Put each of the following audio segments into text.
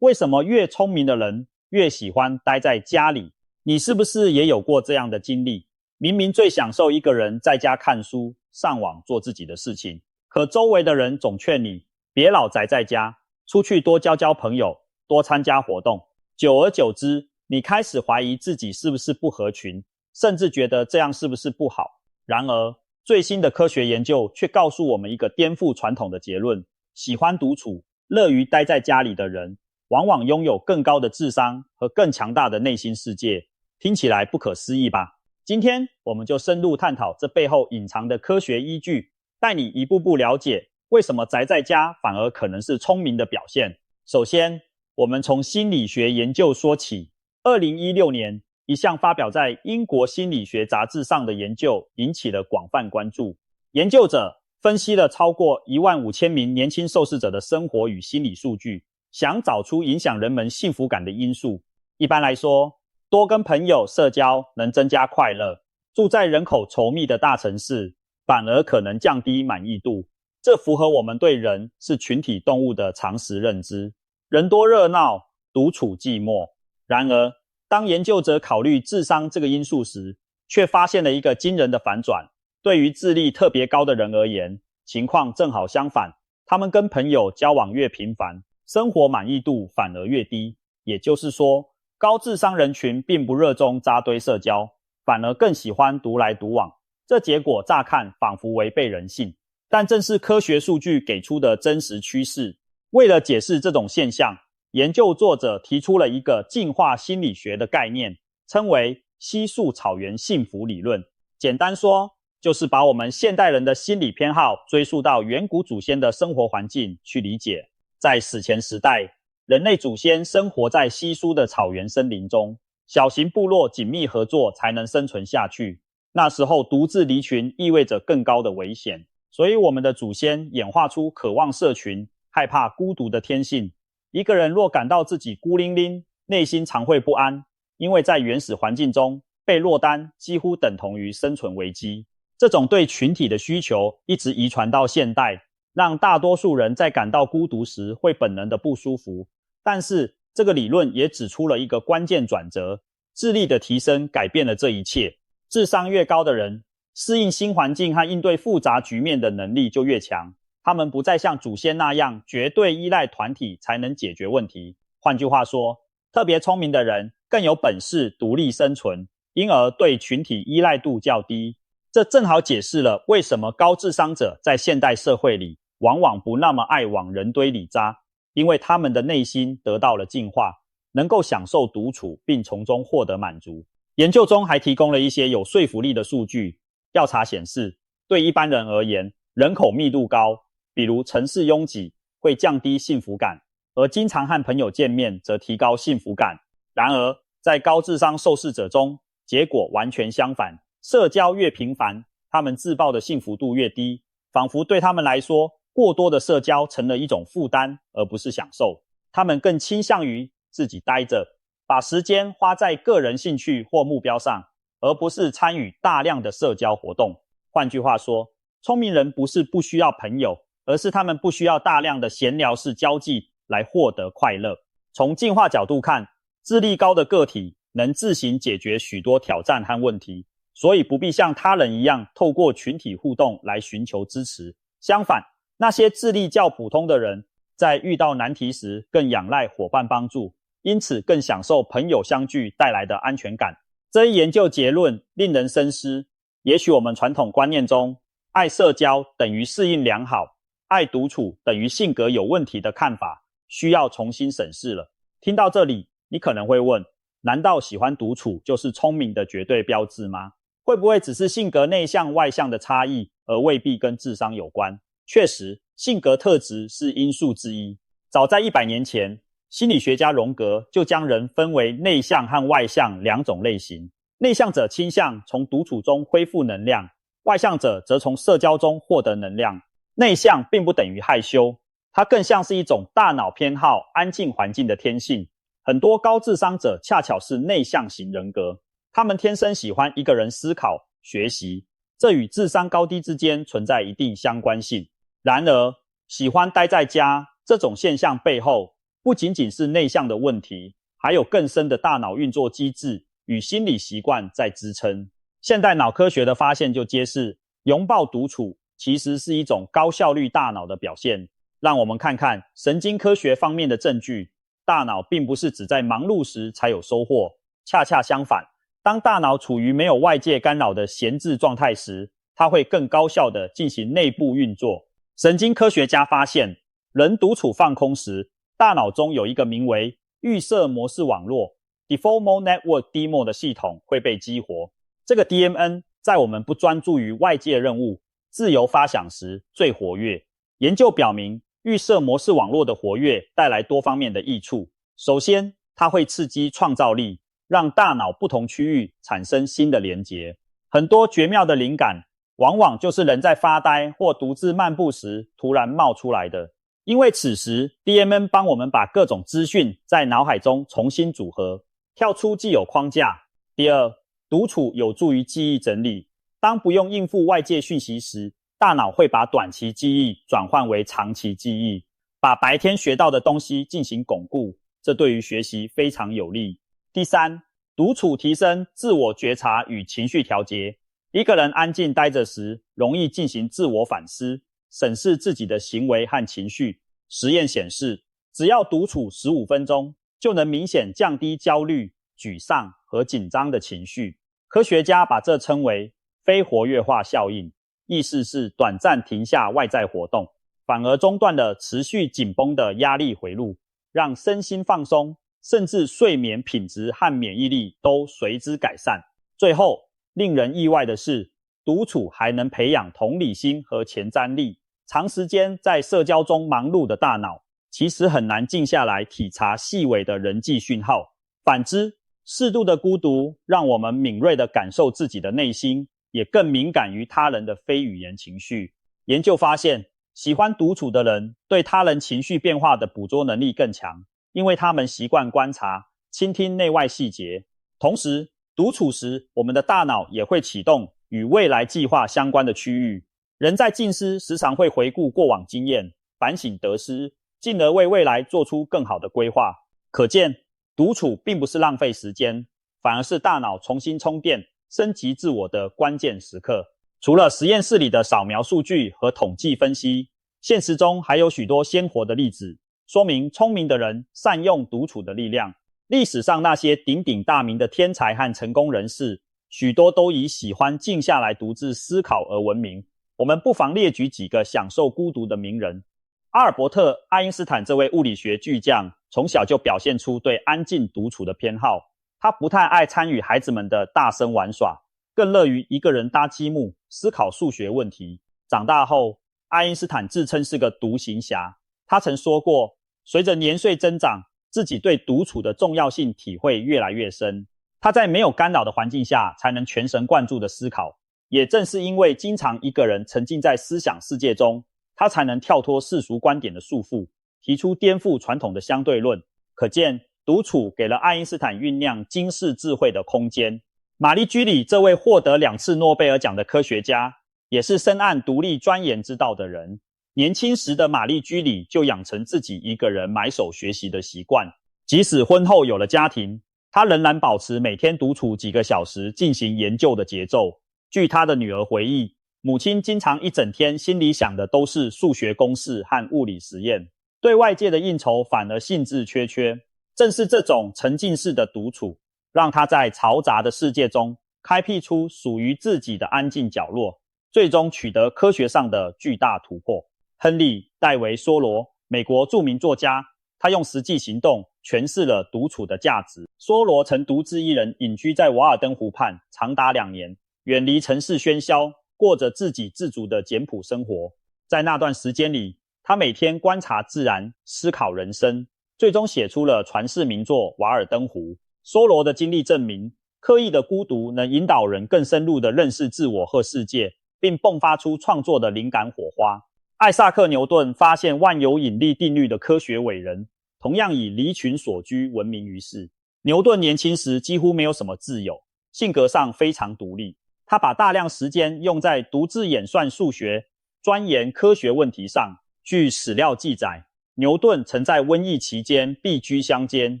为什么越聪明的人越喜欢待在家里？你是不是也有过这样的经历？明明最享受一个人在家看书、上网做自己的事情，可周围的人总劝你别老宅在家，出去多交交朋友，多参加活动。久而久之，你开始怀疑自己是不是不合群，甚至觉得这样是不是不好。然而，最新的科学研究却告诉我们一个颠覆传统的结论：喜欢独处、乐于待在家里的人，往往拥有更高的智商和更强大的内心世界。听起来不可思议吧？今天我们就深入探讨这背后隐藏的科学依据，带你一步步了解为什么宅在家反而可能是聪明的表现。首先，我们从心理学研究说起。2016年，一项发表在英国心理学杂志上的研究引起了广泛关注。研究者分析了超过15000名年轻受试者的生活与心理数据，想找出影响人们幸福感的因素。一般来说，多跟朋友社交能增加快乐，住在人口稠密的大城市反而可能降低满意度。这符合我们对人是群体动物的常识认知。人多热闹，独处寂寞。然而，当研究者考虑智商这个因素时，却发现了一个惊人的反转。对于智力特别高的人而言，情况正好相反，他们跟朋友交往越频繁，生活满意度反而越低。也就是说，高智商人群并不热衷扎堆社交，反而更喜欢独来独往。这结果乍看仿佛违背人性，但正是科学数据给出的真实趋势。为了解释这种现象，研究作者提出了一个进化心理学的概念，称为稀树草原幸福理论。简单说，就是把我们现代人的心理偏好追溯到远古祖先的生活环境去理解。在史前时代，人类祖先生活在稀疏的草原森林中，小型部落紧密合作才能生存下去。那时候独自离群意味着更高的危险，所以我们的祖先演化出渴望社群、害怕孤独的天性。一个人若感到自己孤零零，内心常会不安，因为在原始环境中，被落单几乎等同于生存危机。这种对群体的需求一直遗传到现代，让大多数人在感到孤独时会本能的不舒服。但是，这个理论也指出了一个关键转折：智力的提升改变了这一切。智商越高的人，适应新环境和应对复杂局面的能力就越强。他们不再像祖先那样绝对依赖团体才能解决问题。换句话说，特别聪明的人更有本事独立生存，因而对群体依赖度较低。这正好解释了为什么高智商者在现代社会里往往不那么爱往人堆里扎，因为他们的内心得到了净化，能够享受独处并从中获得满足。研究中还提供了一些有说服力的数据。调查显示，对一般人而言，人口密度高，比如城市拥挤，会降低幸福感，而经常和朋友见面则提高幸福感。然而，在高智商受试者中，结果完全相反，社交越频繁，他们自曝的幸福度越低，仿佛对他们来说，过多的社交成了一种负担，而不是享受。他们更倾向于自己待着，把时间花在个人兴趣或目标上，而不是参与大量的社交活动。换句话说，聪明人不是不需要朋友，而是他们不需要大量的闲聊式交际来获得快乐。从进化角度看，智力高的个体能自行解决许多挑战和问题，所以不必像他人一样透过群体互动来寻求支持。相反，那些智力较普通的人在遇到难题时更仰赖伙伴帮助，因此更享受朋友相聚带来的安全感。这一研究结论令人深思，也许我们传统观念中爱社交等于适应良好，爱独处等于性格有问题的看法需要重新审视了。听到这里，你可能会问，难道喜欢独处就是聪明的绝对标志吗？会不会只是性格内向外向的差异，而未必跟智商有关？确实，性格特质是因素之一。早在100年前，心理学家荣格就将人分为内向和外向两种类型。内向者倾向从独处中恢复能量，外向者则从社交中获得能量。内向并不等于害羞，它更像是一种大脑偏好安静环境的天性。很多高智商者恰巧是内向型人格，他们天生喜欢一个人思考、学习，这与智商高低之间存在一定相关性。然而，喜欢待在家这种现象背后，不仅仅是内向的问题，还有更深的大脑运作机制与心理习惯在支撑。现代脑科学的发现就揭示，拥抱独处其实是一种高效率大脑的表现。让我们看看神经科学方面的证据，大脑并不是只在忙碌时才有收获，恰恰相反，当大脑处于没有外界干扰的闲置状态时，它会更高效地进行内部运作。神经科学家发现，人独处放空时，大脑中有一个名为预设模式网络 Default Mode Network DMO 的系统会被激活。这个 DMN 在我们不专注于外界任务、自由发想时最活跃。研究表明，预设模式网络的活跃带来多方面的益处。首先，它会刺激创造力，让大脑不同区域产生新的连结。很多绝妙的灵感，往往就是人在发呆或独自漫步时突然冒出来的。因为此时 DMN 帮我们把各种资讯在脑海中重新组合，跳出既有框架。第二，独处有助于记忆整理。当不用应付外界讯息时，大脑会把短期记忆转换为长期记忆，把白天学到的东西进行巩固，这对于学习非常有利。第三，独处提升自我觉察与情绪调节。一个人安静待着时，容易进行自我反思，审视自己的行为和情绪。实验显示，只要独处15分钟，就能明显降低焦虑、沮丧和紧张的情绪。科学家把这称为非活跃化效应，意思是短暂停下外在活动，反而中断了持续紧绷的压力回路，让身心放松，甚至睡眠品质和免疫力都随之改善。最后，令人意外的是，独处还能培养同理心和前瞻力。长时间在社交中忙碌的大脑，其实很难静下来体察细微的人际讯号。反之，适度的孤独让我们敏锐地感受自己的内心，也更敏感于他人的非语言情绪。研究发现，喜欢独处的人对他人情绪变化的捕捉能力更强，因为他们习惯观察、倾听内外细节。同时，独处时，我们的大脑也会启动与未来计划相关的区域。人在静思时常会回顾过往经验，反省得失，进而为未来做出更好的规划。可见，独处并不是浪费时间，反而是大脑重新充电、升级自我的关键时刻。除了实验室里的扫描数据和统计分析，现实中还有许多鲜活的例子，说明聪明的人善用独处的力量。历史上那些鼎鼎大名的天才和成功人士，许多都以喜欢静下来独自思考而闻名。我们不妨列举几个享受孤独的名人。阿尔伯特·爱因斯坦这位物理学巨匠，从小就表现出对安静独处的偏好。他不太爱参与孩子们的大声玩耍，更乐于一个人搭积木，思考数学问题。长大后，爱因斯坦自称是个独行侠。他曾说过，随着年岁增长，自己对独处的重要性体会越来越深。他在没有干扰的环境下，才能全神贯注地思考。也正是因为经常一个人沉浸在思想世界中，他才能跳脱世俗观点的束缚，提出颠覆传统的相对论。可见，独处给了爱因斯坦酝酿惊世智慧的空间。玛丽居里这位获得2次诺贝尔奖的科学家，也是深谙独立钻研之道的人。年轻时的玛丽居里就养成自己一个人埋首学习的习惯，即使婚后有了家庭，她仍然保持每天独处几个小时进行研究的节奏。据她的女儿回忆，母亲经常一整天心里想的都是数学公式和物理实验，对外界的应酬反而兴致缺缺。正是这种沉浸式的独处，让她在嘈杂的世界中开辟出属于自己的安静角落，最终取得科学上的巨大突破。亨利·戴维·梭罗，美国著名作家，他用实际行动诠释了独处的价值。梭罗曾独自一人隐居在瓦尔登湖畔长达2年，远离城市喧嚣，过着自给自足的简朴生活。在那段时间里，他每天观察自然，思考人生，最终写出了传世名作《瓦尔登湖》。梭罗的经历证明，刻意的孤独能引导人更深入地认识自我和世界，并迸发出创作的灵感火花。艾萨克·牛顿发现万有引力定律的科学伟人，同样以离群索居闻名于世。牛顿年轻时几乎没有什么自由，性格上非常独立。他把大量时间用在独自演算数学、钻研科学问题上。据史料记载，牛顿曾在瘟疫期间避居乡间，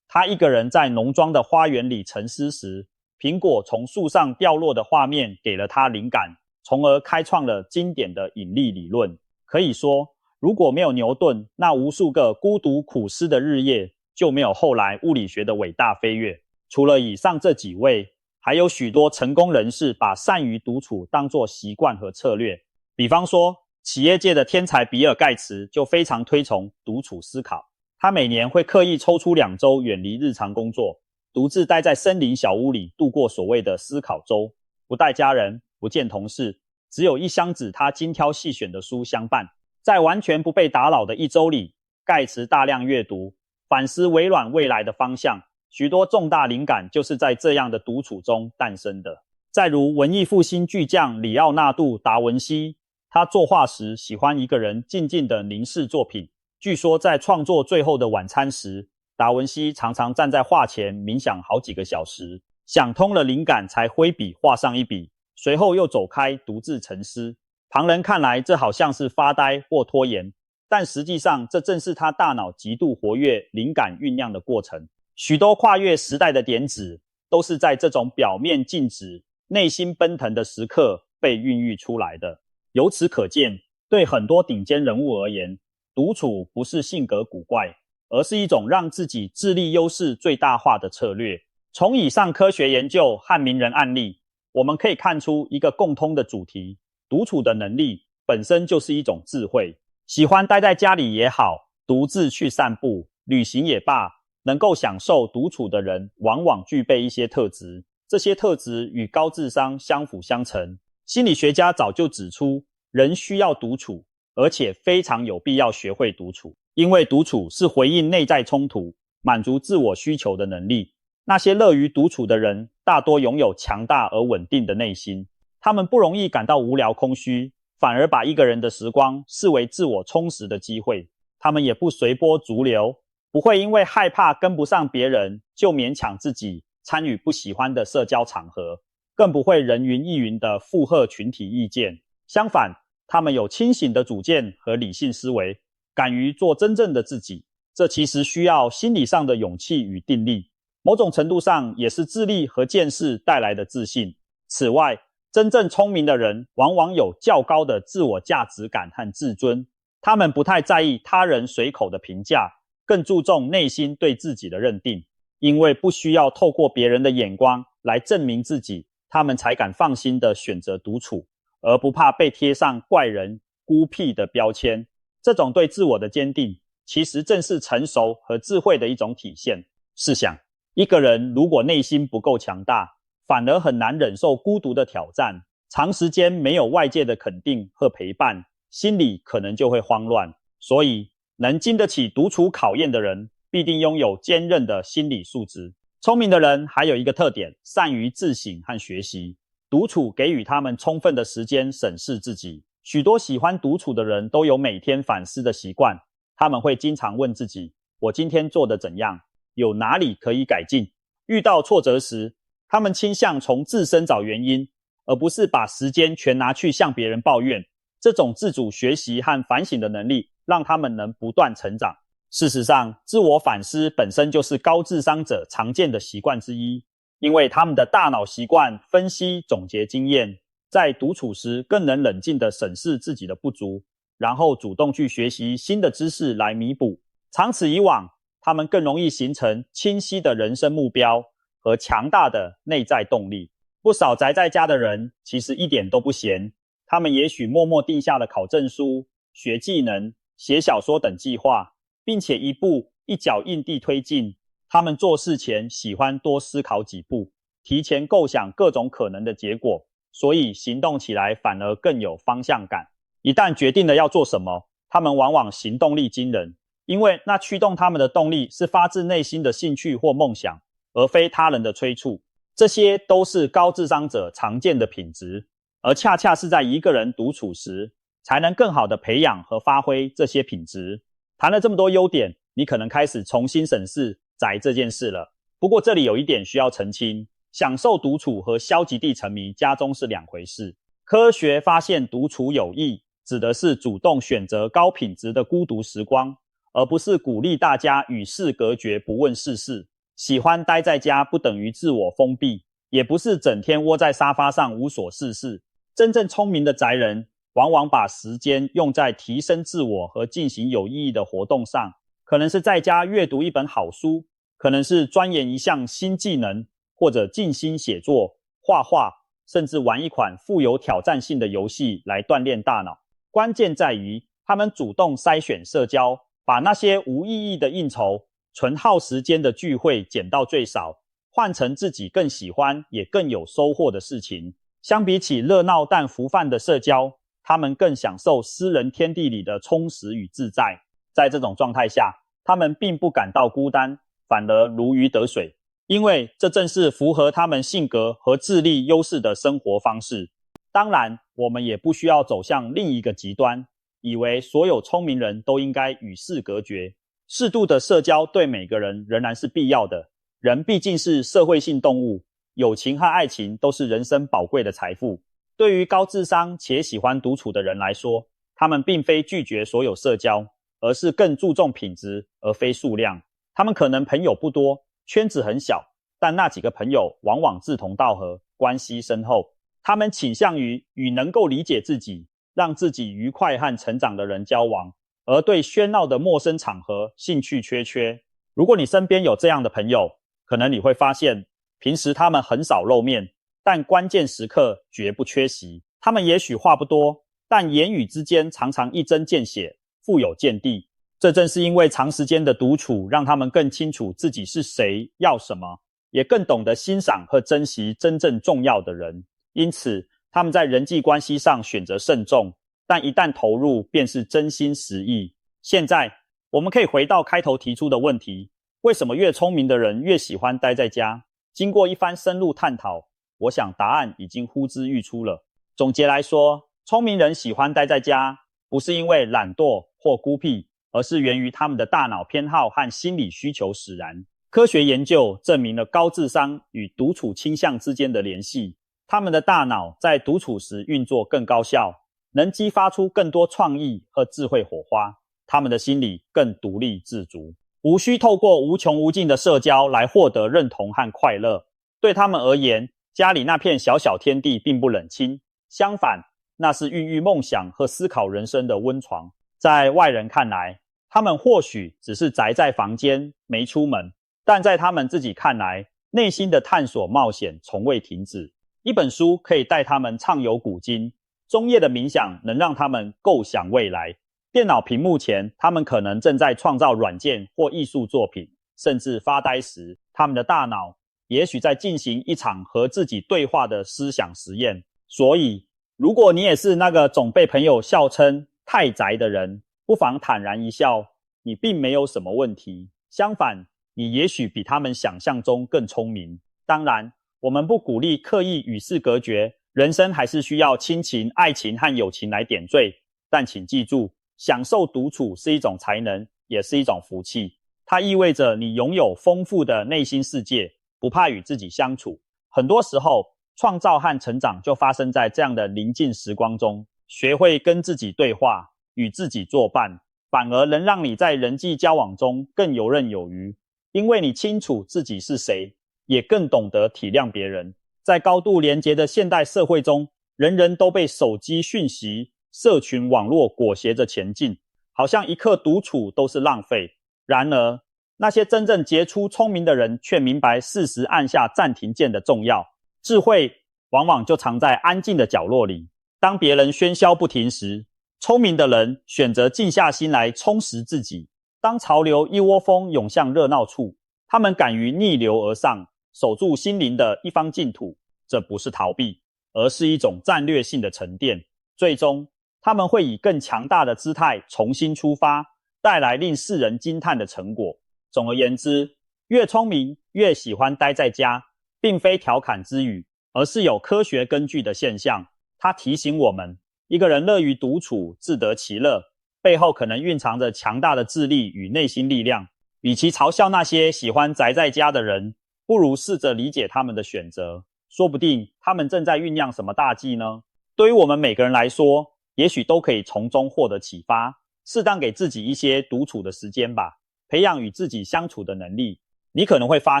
他一个人在农庄的花园里沉思时，苹果从树上掉落的画面给了他灵感，从而开创了经典的引力理论。可以说，如果没有牛顿那无数个孤独苦思的日夜，就没有后来物理学的伟大飞跃。除了以上这几位，还有许多成功人士把善于独处当作习惯和策略。比方说，企业界的天才比尔盖茨就非常推崇独处思考。他每年会刻意抽出2周远离日常工作，独自待在森林小屋里度过所谓的思考周，不带家人，不见同事，只有一箱子他精挑细选的书相伴。在完全不被打扰的1周里，盖茨大量阅读，反思微软未来的方向。许多重大灵感就是在这样的独处中诞生的。再如文艺复兴巨匠里奥纳度·达文西，他作画时喜欢一个人静静地凝视作品。据说在创作《最后的晚餐》时，达文西常常站在画前冥想好几个小时，想通了灵感才挥笔画上一笔，随后又走开独自沉思。旁人看来这好像是发呆或拖延，但实际上这正是他大脑极度活跃、灵感酝酿的过程。许多跨越时代的点子都是在这种表面静止、内心奔腾的时刻被孕育出来的。由此可见，对很多顶尖人物而言，独处不是性格古怪，而是一种让自己智力优势最大化的策略。从以上科学研究和名人案例，我们可以看出一个共通的主题：独处的能力本身就是一种智慧。喜欢待在家里也好，独自去散步、旅行也罢，能够享受独处的人往往具备一些特质，这些特质与高智商相辅相成。心理学家早就指出，人需要独处，而且非常有必要学会独处，因为独处是回应内在冲突、满足自我需求的能力。那些乐于独处的人，大多拥有强大而稳定的内心，他们不容易感到无聊空虚，反而把一个人的时光视为自我充实的机会。他们也不随波逐流，不会因为害怕跟不上别人就勉强自己参与不喜欢的社交场合，更不会人云亦云地附和群体意见。相反，他们有清醒的主见和理性思维，敢于做真正的自己。这其实需要心理上的勇气与定力，某种程度上也是智力和见识带来的自信。此外，真正聪明的人往往有较高的自我价值感和自尊，他们不太在意他人随口的评价，更注重内心对自己的认定。因为不需要透过别人的眼光来证明自己，他们才敢放心地选择独处，而不怕被贴上怪人、孤僻的标签。这种对自我的坚定，其实正是成熟和智慧的一种体现。试想，一个人如果内心不够强大，反而很难忍受孤独的挑战，长时间没有外界的肯定和陪伴，心里可能就会慌乱。所以，能经得起独处考验的人，必定拥有坚韧的心理素质。聪明的人还有一个特点，善于自省和学习。独处给予他们充分的时间审视自己。许多喜欢独处的人都有每天反思的习惯，他们会经常问自己：我今天做得怎样？有哪里可以改进？遇到挫折时，他们倾向从自身找原因，而不是把时间全拿去向别人抱怨。这种自主学习和反省的能力，让他们能不断成长。事实上，自我反思本身就是高智商者常见的习惯之一，因为他们的大脑习惯分析总结经验，在独处时更能冷静地审视自己的不足，然后主动去学习新的知识来弥补。长此以往，他们更容易形成清晰的人生目标和强大的内在动力。不少宅在家的人其实一点都不闲，他们也许默默定下了考证书、学技能、写小说等计划，并且一步一脚印地推进。他们做事前喜欢多思考几步，提前构想各种可能的结果，所以行动起来反而更有方向感。一旦决定了要做什么，他们往往行动力惊人，因为那驱动他们的动力是发自内心的兴趣或梦想，而非他人的催促。这些都是高智商者常见的品质，而恰恰是在一个人独处时，才能更好地培养和发挥这些品质。谈了这么多优点，你可能开始重新审视宅这件事了。不过这里有一点需要澄清，享受独处和消极地沉迷家中是两回事。科学发现独处有益，指的是主动选择高品质的孤独时光，而不是鼓励大家与世隔绝，不问世事。喜欢待在家不等于自我封闭，也不是整天窝在沙发上无所事事。真正聪明的宅人往往把时间用在提升自我和进行有意义的活动上，可能是在家阅读一本好书，可能是钻研一项新技能，或者静心写作、画画，甚至玩一款富有挑战性的游戏来锻炼大脑。关键在于他们主动筛选社交，把那些无意义的应酬、纯耗时间的聚会减到最少，换成自己更喜欢也更有收获的事情。相比起热闹但浮泛的社交，他们更享受私人天地里的充实与自在。在这种状态下，他们并不感到孤单，反而如鱼得水，因为这正是符合他们性格和智力优势的生活方式。当然，我们也不需要走向另一个极端，以为所有聪明人都应该与世隔绝。适度的社交对每个人仍然是必要的，人毕竟是社会性动物，友情和爱情都是人生宝贵的财富。对于高智商且喜欢独处的人来说，他们并非拒绝所有社交，而是更注重品质而非数量。他们可能朋友不多，圈子很小，但那几个朋友往往志同道合，关系深厚。他们倾向于与能够理解自己，让自己愉快和成长的人交往，而对喧闹的陌生场合兴趣缺缺。如果你身边有这样的朋友，可能你会发现，平时他们很少露面，但关键时刻绝不缺席。他们也许话不多，但言语之间常常一针见血，富有见地。这正是因为长时间的独处，让他们更清楚自己是谁，要什么，也更懂得欣赏和珍惜真正重要的人。因此，他们在人际关系上选择慎重，但一旦投入，便是真心实意。现在，我们可以回到开头提出的问题：为什么越聪明的人越喜欢待在家？经过一番深入探讨，我想答案已经呼之欲出了。总结来说，聪明人喜欢待在家，不是因为懒惰或孤僻，而是源于他们的大脑偏好和心理需求使然。科学研究证明了高智商与独处倾向之间的联系。他们的大脑在独处时运作更高效，能激发出更多创意和智慧火花。他们的心理更独立自主，无需透过无穷无尽的社交来获得认同和快乐。对他们而言，家里那片小小天地并不冷清，相反，那是孕育梦想和思考人生的温床。在外人看来，他们或许只是宅在房间，没出门，但在他们自己看来，内心的探索冒险从未停止。一本书可以带他们畅游古今，中夜的冥想能让他们构想未来。电脑屏幕前，他们可能正在创造软件或艺术作品，甚至发呆时，他们的大脑也许在进行一场和自己对话的思想实验。所以，如果你也是那个总被朋友笑称太宅的人，不妨坦然一笑，你并没有什么问题。相反，你也许比他们想象中更聪明。当然，我们不鼓励刻意与世隔绝，人生还是需要亲情、爱情和友情来点缀。但请记住，享受独处是一种才能，也是一种福气。它意味着你拥有丰富的内心世界，不怕与自己相处。很多时候，创造和成长就发生在这样的宁静时光中。学会跟自己对话，与自己作伴，反而能让你在人际交往中更游刃有余，因为你清楚自己是谁，也更懂得体谅别人。在高度连结的现代社会中，人人都被手机讯息、社群网络裹挟着前进，好像一刻独处都是浪费。然而，那些真正杰出聪明的人却明白适时按下暂停键的重要。智慧往往就藏在安静的角落里。当别人喧嚣不停时，聪明的人选择静下心来充实自己。当潮流一窝蜂涌向热闹处，他们敢于逆流而上，守住心灵的一方净土。这不是逃避，而是一种战略性的沉淀。最终，他们会以更强大的姿态重新出发，带来令世人惊叹的成果。总而言之，越聪明越喜欢待在家，并非调侃之语，而是有科学根据的现象。它提醒我们，一个人乐于独处，自得其乐，背后可能蕴藏着强大的智力与内心力量。与其嘲笑那些喜欢宅在家的人，不如试着理解他们的选择，说不定他们正在酝酿什么大计呢？对于我们每个人来说，也许都可以从中获得启发。适当给自己一些独处的时间吧，培养与自己相处的能力。你可能会发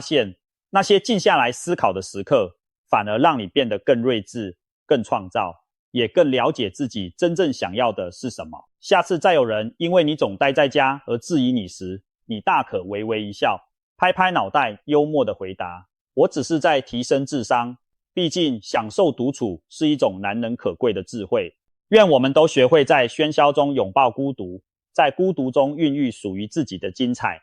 现，那些静下来思考的时刻，反而让你变得更睿智、更创造，也更了解自己真正想要的是什么。下次再有人因为你总待在家而质疑你时，你大可微微一笑，拍拍脑袋，幽默地回答：我只是在提升智商，毕竟享受独处是一种难能可贵的智慧。愿我们都学会在喧嚣中拥抱孤独，在孤独中孕育属于自己的精彩。